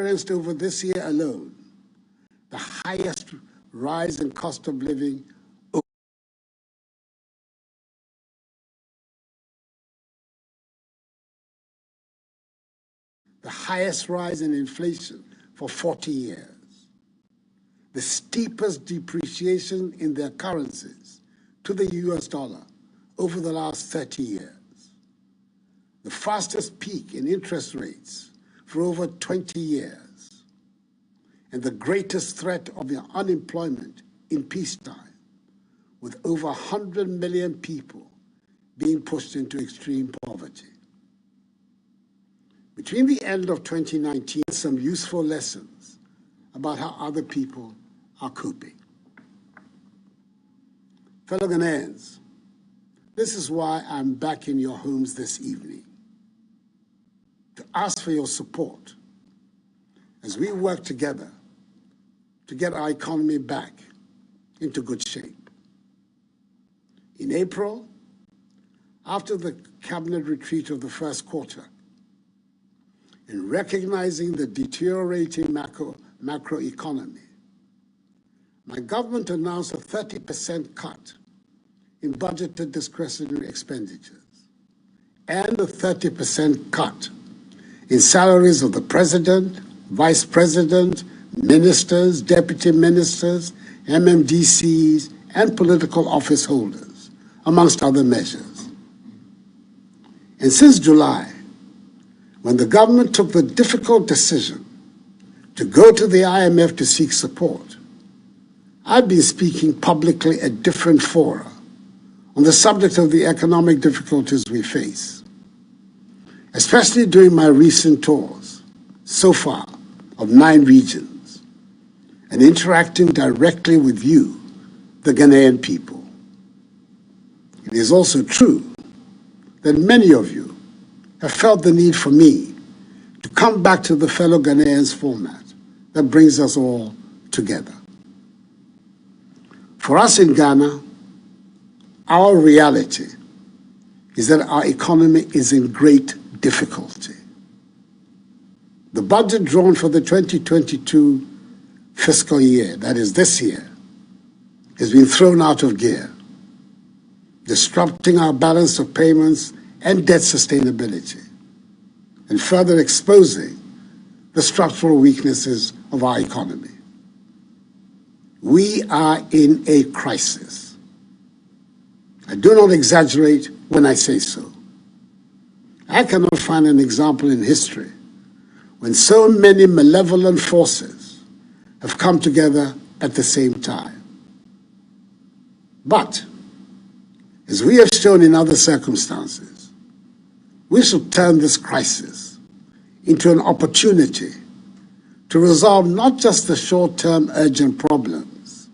experienced over this year alone the highest rise in cost of living the highest rise in inflation for 40 years, the steepest depreciation in their currencies to the US dollar over the last 30 years, the fastest peak in interest rates for over 20 years, and the greatest threat of unemployment in peacetime, with over 100 million people being pushed into extreme poverty. Between the end of 2019, some useful lessons about how other people are coping. Fellow Ghanaians, this is why I'm back in your homes this evening, to ask for your support as we work together to get our economy back into good shape. In April, after the cabinet retreat of the first quarter, in recognizing the deteriorating macroeconomy, my government announced a 30% cut in budgeted discretionary expenditures and a 30% cut in salaries of the president, vice president, ministers, deputy ministers, MMDCs, and political office holders, amongst other measures. And since July, when the government took the difficult decision to go to the IMF to seek support, I've been speaking publicly at different fora on the subject of the economic difficulties we face, especially during my recent tours, so far, of 9 regions, and interacting directly with you, the Ghanaian people. It is also true that many of you have felt the need for me to come back to the fellow Ghanaians format that brings us all together. For us in Ghana, our reality is that our economy is in great difficulty. The budget drawn for the 2022 fiscal year, that is this year, has been thrown out of gear, disrupting our balance of payments and debt sustainability, and further exposing the structural weaknesses of our economy. We are in a crisis. I do not exaggerate when I say so. I cannot find an example in history when so many malevolent forces have come together at the same time. But, as we have shown in other circumstances, we should turn this crisis into an opportunity to resolve not just the short-term urgent problems,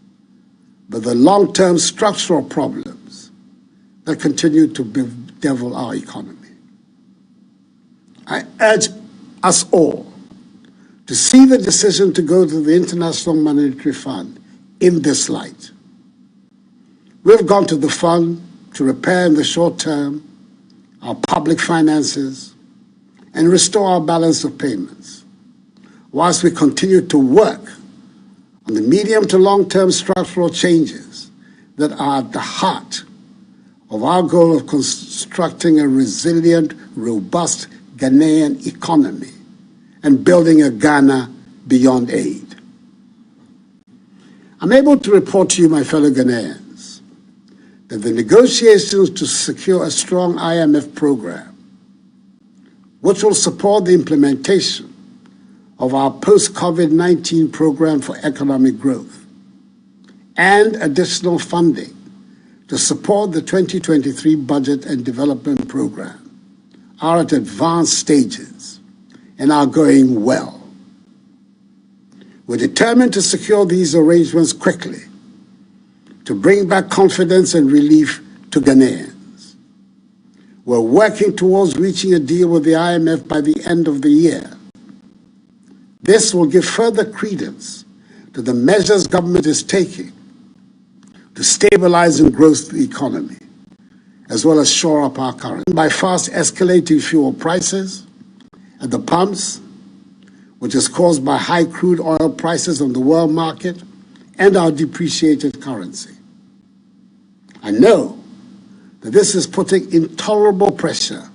but the long-term structural problems that continue to bedevil our economy. I urge us all to see the decision to go to the International Monetary Fund in this light. We've gone to the fund to repair in the short term our public finances and restore our balance of payments, whilst we continue to work on the medium to long-term structural changes that are at the heart of our goal of constructing a resilient, robust Ghanaian economy and building a Ghana beyond aid. I'm able to report to you, my fellow Ghanaians, that the negotiations to secure a strong IMF program, which will support the implementation of our post-COVID-19 program for economic growth, and additional funding to support the 2023 budget and development program, are at advanced stages and are going well. We're determined to secure these arrangements quickly, to bring back confidence and relief to Ghanaians. We're working towards reaching a deal with the IMF by the end of the year. This will give further credence to the measures government is taking to stabilize and grow the economy, as well as shore up our currency. By fast escalating fuel prices at the pumps, which is caused by high crude oil prices on the world market and our depreciated currency. I know that this is putting intolerable pressure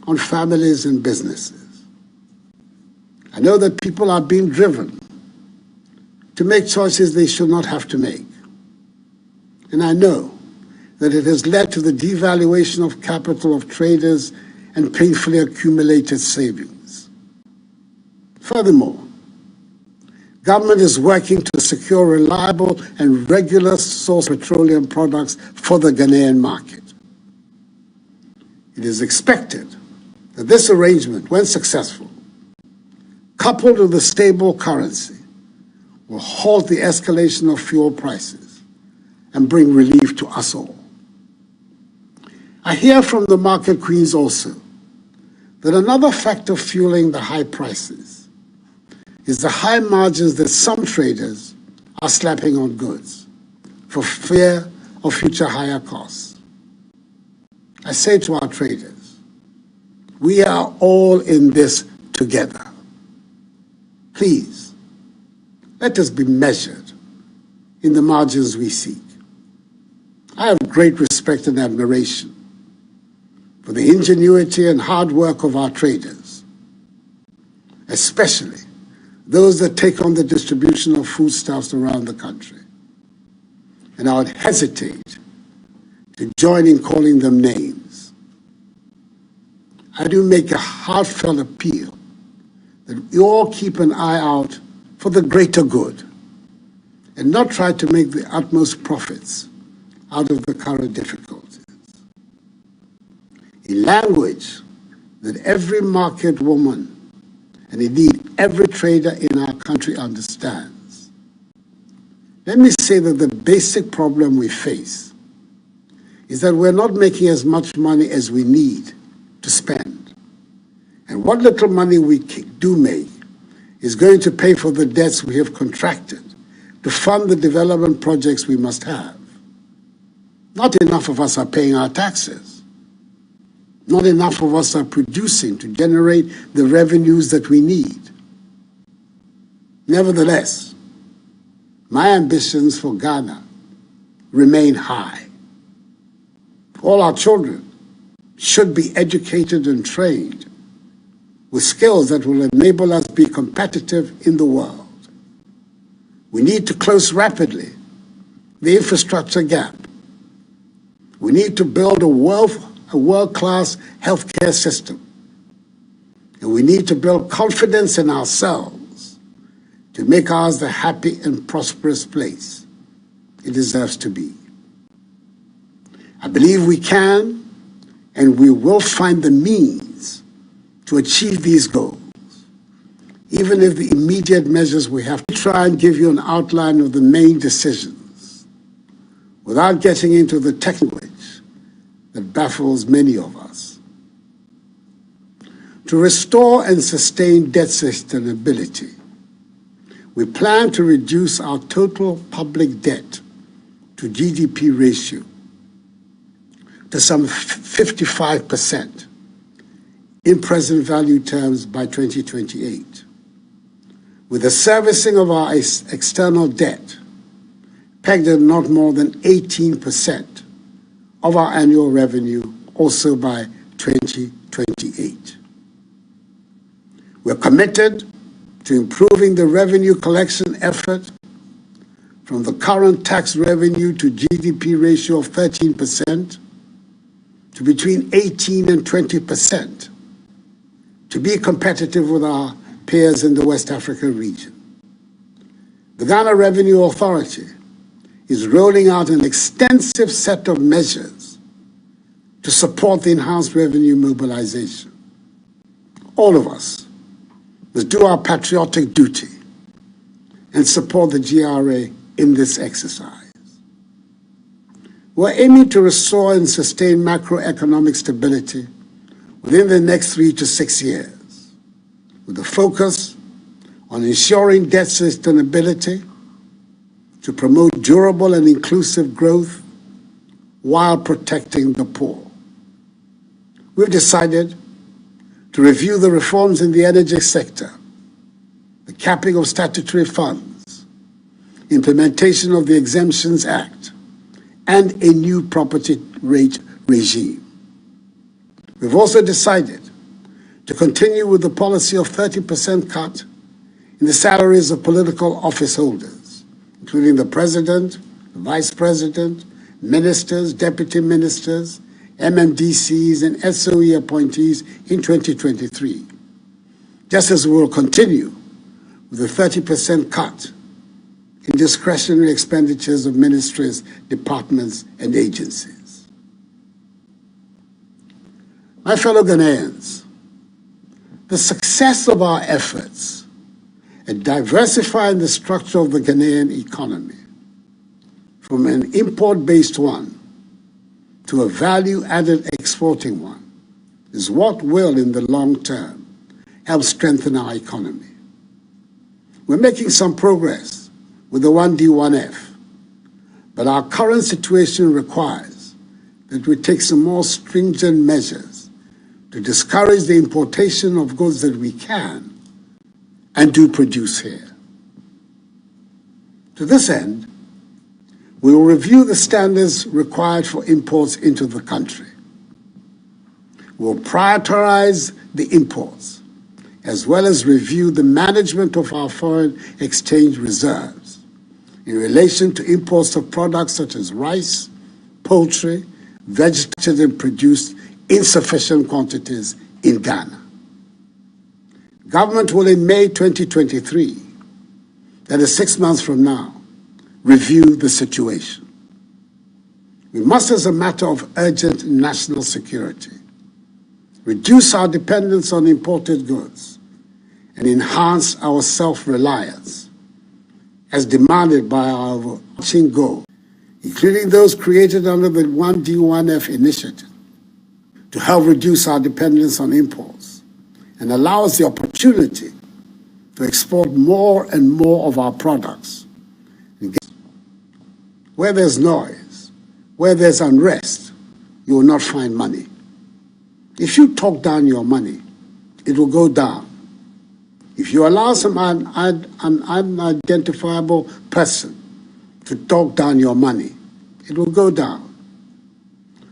on families and businesses. I know that people are being driven to make choices they should not have to make. And I know that it has led to the devaluation of capital of traders and painfully accumulated savings. Furthermore, government is working to secure reliable and regular source petroleum products for the Ghanaian market. It is expected that this arrangement, when successful, coupled with a stable currency, will halt the escalation of fuel prices and bring relief to us all. I hear from the market queens also that another factor fueling the high prices is the high margins that some traders are slapping on goods for fear of future higher costs. I say to our traders, we are all in this together. Please, let us be measured in the margins we seek. I have great respect and admiration for the ingenuity and hard work of our traders, especially those that take on the distribution of foodstuffs around the country. And I would hesitate to join in calling them names. I do make a heartfelt appeal that we all keep an eye out for the greater good and not try to make the utmost profits out of the current difficulties. In language that every market woman and indeed every trader in our country understands, let me say that the basic problem we face is that we're not making as much money as we need to spend. And what little money we do make is going to pay for the debts we have contracted to fund the development projects we must have. Not enough of us are paying our taxes. Not enough of us are producing to generate the revenues that we need. Nevertheless, my ambitions for Ghana remain high. All our children should be educated and trained with skills that will enable us to be competitive in the world. We need to close rapidly the infrastructure gap. We need to build a world-class healthcare system. And we need to build confidence in ourselves to make ours the happy and prosperous place it deserves to be. I believe we can and we will find the means to achieve these goals, even if the immediate measures we have to try and give you an outline of the main decisions without getting into the technical that baffles many of us. To restore and sustain debt sustainability, we plan to reduce our total public debt to GDP ratio to some 55% in present value terms by 2028, with the servicing of our external debt pegged at not more than 18% of our annual revenue also by 2028. We're committed to improving the revenue collection effort from the current tax revenue to GDP ratio of 13% to between 18 and 20% to be competitive with our peers in the West Africa region. The Ghana Revenue Authority is rolling out an extensive set of measures to support the enhanced revenue mobilization. All of us must do our patriotic duty and support the GRA in this exercise. We're aiming to restore and sustain macroeconomic stability within the next 3 to 6 years, with a focus on ensuring debt sustainability to promote durable and inclusive growth while protecting the poor. We've decided to review the reforms in the energy sector the capping of statutory funds, implementation of the Exemptions Act, and a new property rate regime. We've also decided to continue with the policy of 30% cut in the salaries of political office holders, including the President, the Vice President, ministers, deputy ministers, MMDCs, and SOE appointees in 2023, just as we will continue with a 30% cut in discretionary expenditures of ministries, departments, and agencies. My fellow Ghanaians, the success of our efforts at diversifying the structure of the Ghanaian economy from an import-based one to a value-added exporting one is what will, in the long term, help strengthen our economy. We're making some progress with the 1D1F, but our current situation requires that we take some more stringent measures to discourage the importation of goods that we can and do produce here. To this end, we will review the standards required for imports into the country. We'll prioritize the imports, as well as review the management of our foreign exchange reserves in relation to imports of products such as rice, poultry, vegetables, and produced in sufficient quantities in Ghana. Government will, in May 2023, that is 6 months from now, review the situation. We must, as a matter of urgent national security, reduce our dependence on imported goods and enhance our self-reliance as demanded by our overarching goal, including those created under the 1D1F initiative, to help reduce our dependence on imports and allow us the opportunity to export more and more of our products. Where there's noise, where there's unrest, you will not find money. If you talk down your money, it will go down. If you allow some unidentifiable person to talk down your money, it will go down.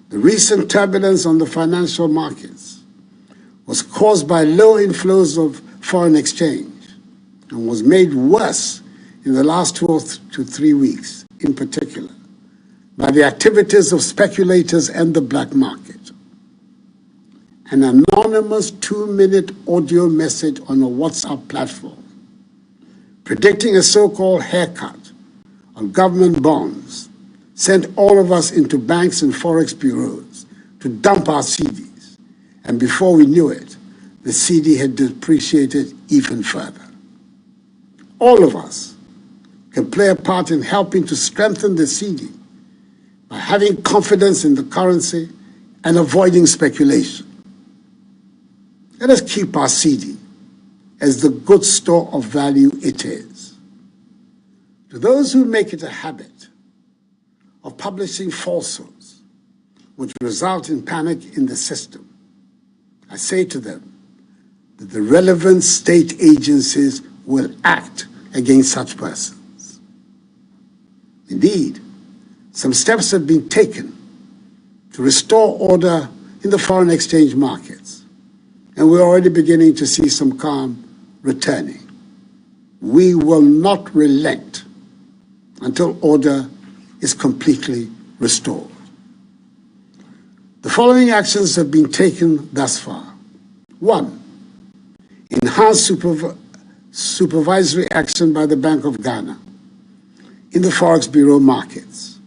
The recent turbulence on the financial markets was caused by low inflows of foreign exchange and was made worse in the last 2 to 3 weeks, in particular, by the activities of speculators and the black market. An anonymous 2-minute audio message on a WhatsApp platform predicting a so-called haircut on government bonds sent all of us into banks and forex bureaus to dump our CDs, and before we knew it, the CD had depreciated even further. All of us can play a part in helping to strengthen the CD by having confidence in the currency and avoiding speculation. Let us keep our CD as the good store of value it is. To those who make it a habit of publishing falsehoods, which result in panic in the system, I say to them that the relevant state agencies will act against such persons. Indeed, some steps have been taken to restore order in the foreign exchange markets, and we're already beginning to see some calm returning. We will not relent until order is completely restored. The following actions have been taken thus far. 1. Enhanced supervisory action by the Bank of Ghana in the Forex Bureau markets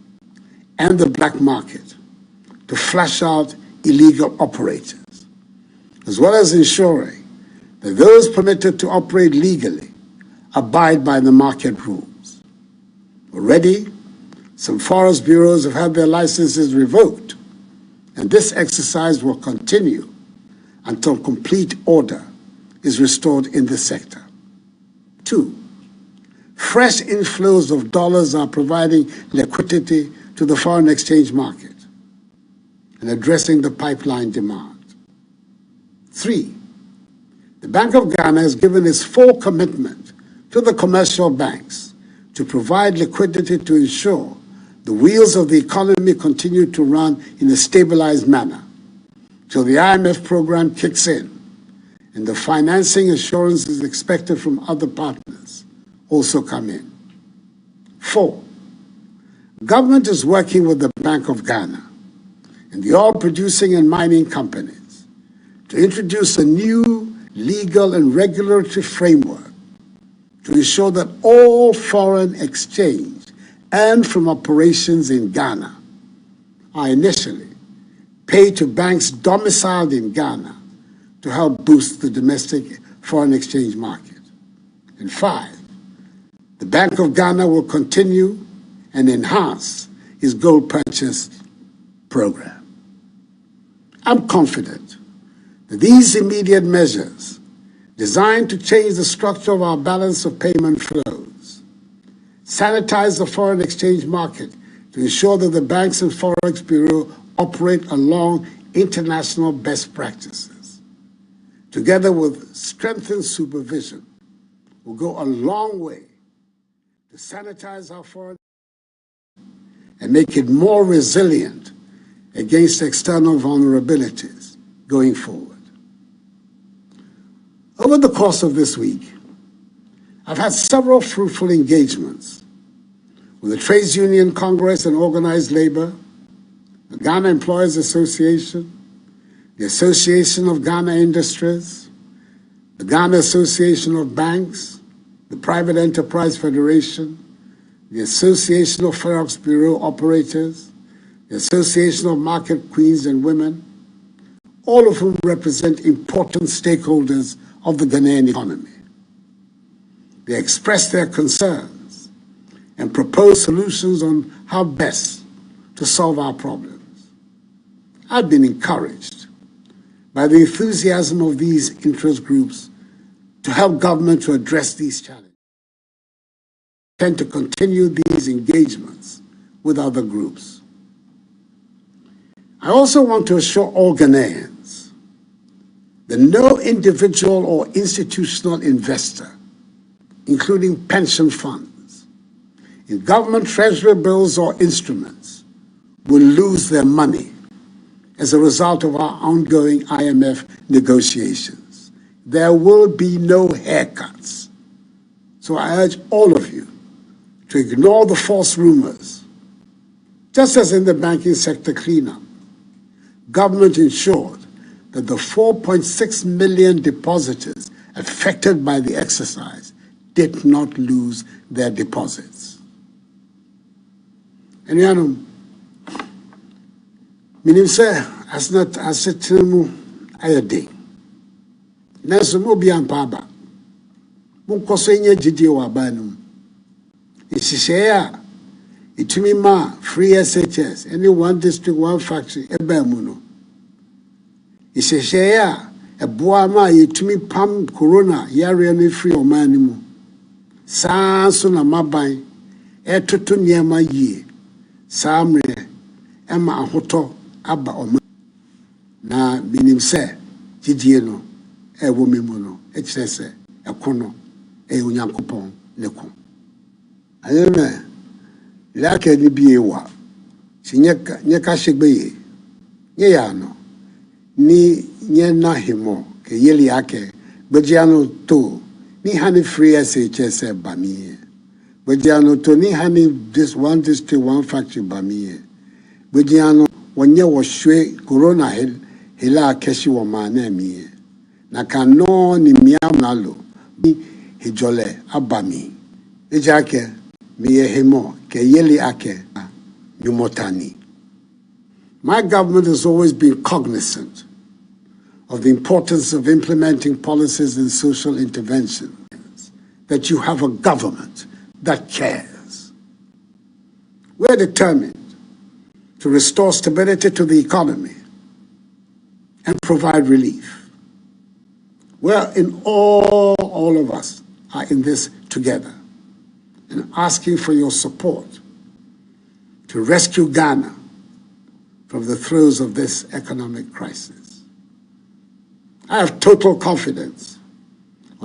and the black market to flush out illegal operators, as well as ensuring that those permitted to operate legally abide by the market rules. Already, some forest bureaus have had their licenses revoked, and this exercise will continue until complete order is restored in the sector. 2. Fresh inflows of dollars are providing liquidity to the foreign exchange market and addressing the pipeline demand. 3. The Bank of Ghana has given its full commitment to the commercial banks to provide liquidity to ensure the wheels of the economy continue to run in a stabilized manner till the IMF program kicks in and the financing assurances expected from other partners also come in. 4, government is working with the Bank of Ghana and the oil producing and mining companies to introduce a new legal and regulatory framework to ensure that all foreign exchange and from operations in Ghana are initially paid to banks domiciled in Ghana to help boost the domestic foreign exchange market. And 5, the Bank of Ghana will continue and enhance its gold purchase program. I'm confident that these immediate measures, designed to change the structure of our balance of payment flows, sanitize the foreign exchange market to ensure that the banks and Forex Bureau operate along international best practices, together with strengthened supervision, will go a long way to sanitize our foreign and make it more resilient against external vulnerabilities going forward. Over the course of this week, I've had several fruitful engagements with the Trades Union Congress and Organized Labor, the Ghana Employers Association, the Association of Ghana Industries, the Ghana Association of Banks, the Private Enterprise Federation, the Association of Forex Bureau Operators, the Association of Market Queens and Women, all of whom represent important stakeholders of the Ghanaian economy. They expressed their concerns and proposed solutions on how best to solve our problems. I've been encouraged by the enthusiasm of these interest groups to help government to address these challenges. I intend to continue these engagements with other groups. I also want to assure all Ghanaians that no individual or institutional investor, including pension funds, in government treasury bills or instruments, will lose their money as a result of our ongoing IMF negotiations. There will be no haircuts. So I urge all of you to ignore the false rumors. Just as in the banking sector cleanup, government ensured that the 4.6 million depositors affected by the exercise did not lose their deposits. And minim sɛ asnat asetemu ayade nanso mo bi ampa aba mo nkoso nya gidie wa ba no ihyehyɛ a itumi ma free SHS any one district one factory eba mu no ihyehyɛ a eboa ma yitumi pam corona yare no free oman ni mu saa so na maban etoto niema yie saa mre ema ahoto aba oman na minim sɛ gidie no ewo memu no ekire sɛ ekono onyankopɔn ne ko ayeme lake ni biewa sinyeka nyeka shegbe ye ya no ni nye na himo ke yeli ake gbejiano to ni hani free SHS bamiye gbejiano to ni hani this one district one factory bamiye gbejiano wonye wo hwe corona hela keshi wo ma na miye na kano ni miam nalo bi hijole abami ejake miye hemo ke yeli ake nyumotani. My government has always been cognizant of the importance of implementing policies and social interventions, that you have a government that cares. We're determined to restore stability to the economy and provide relief. Well, in all of us are in this together and asking for your support to rescue Ghana from the throes of this economic crisis. I have total confidence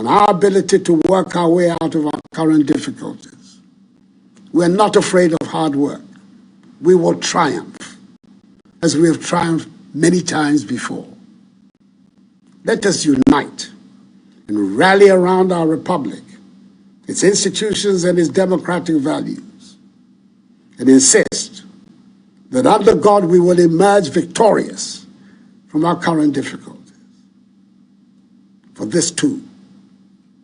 on our ability to work our way out of our current difficulties. We are not afraid of hard work. We will triumph, as we have triumphed many times before. Let us unite and rally around our republic, its institutions and its democratic values, and insist that under God we will emerge victorious from our current difficulties. For this too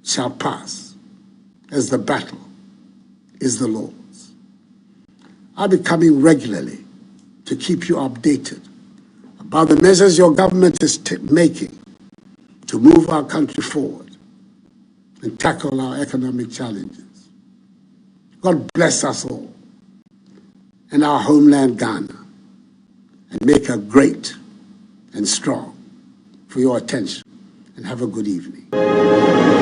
shall pass, as the battle is the Lord's. I'll be coming regularly to keep you updated about the measures your government is making to move our country forward and tackle our economic challenges. God bless us all and our homeland Ghana, and make her great and strong. For your attention, and have a good evening.